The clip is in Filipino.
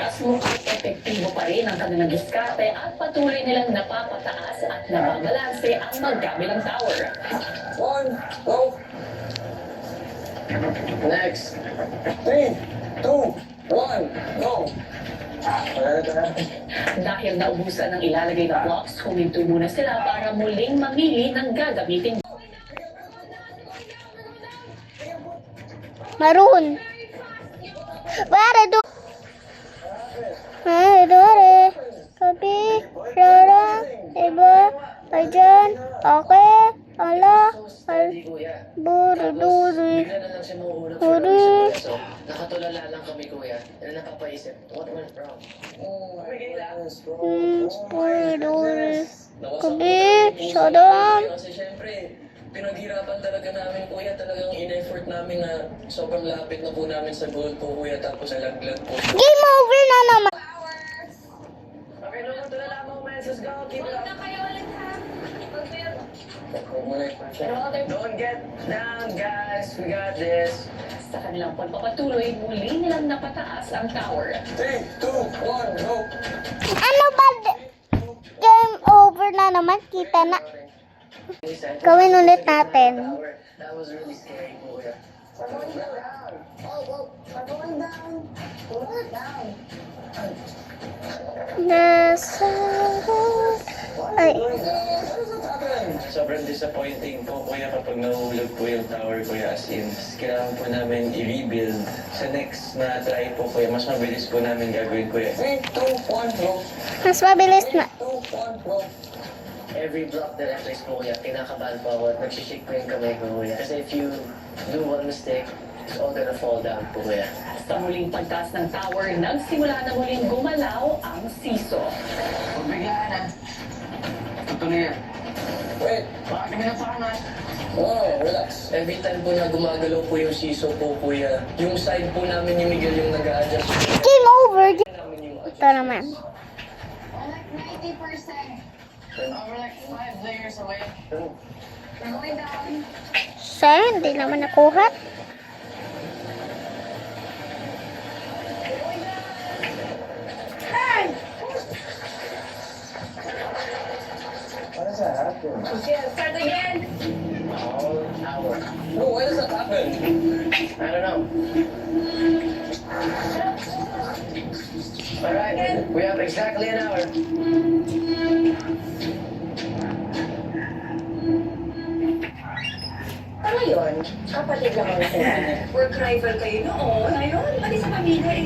Plus, mukhang epektibo pa rin ang kanilang diskarte at patuloy nilang napapataas at nababalanse ang magkabilang tower. One, go. Next. 3, 2, 1, go. Dahil naubusan ng ilalagay na blocks, huminto muna sila para muling mamili ng gagamitin. Maroon. Bare do. Ay, dore. Kabi, Rara, iba, ayan, okay, ala, buru, duri, duri. Nakatulala lang kami, kuya. Napapaisip, what went wrong? Buru, duri. Kabi, sadam. Kasi syempre, pinaghirapan talaga namin, kuya. Talagang in-effort namin na sobrang lapit na po namin sa goal po, kuya. Tapos nalaglag po. Game over na naman. Okay, no, tulala mo, man. Let's go. Keep it up. Don't get down, guys. We got this. Sa kanilang pagpapatuloy, muli nilang napataas ang tower. 3, 2, 1, go. Ano ba? Game over na naman. Kita na. Gawin ulit natin. That was really scary, kuya. Nasa... Ay. Sobrang disappointing po, kuya, kapag nahulog po yung tower, kuya, as in. Kailangan po namin i-rebuild. Sa next na try po, kuya, mas mabilis po namin gagawin, kuya. 3, 2, 1, go. Mas mabilis na. 2, 1, go. Every block that I place po, kuya, kinakabahan po ako at nagsishake po yung kamay ko, kuya. Kasi if you do one mistake, it's all gonna fall down po, kuya. Sa muling pagtaas ng tower, nagsimula na muling gumalaw ang siso. Huwag biglaan, ha? Ito na yan. Wait, bakit kami napakanat? Oh, relax. Every time po na gumagalaw po yung siso po, kuya, yung side po namin ni Miguel yung nag-a-adjust. Game over. Namin yung Ito naman. Like 90%. We're like 5 layers away. We're going down. Sayang, hindi naman nakuha. Why does that happen? Yeah, start again. All hour. No, why does that happen? I don't know. Alright, we have exactly an hour. Ano yun? Kapatid lang ang sila. Work rival kayo noon. Ngayon, pati sa pamilya eh.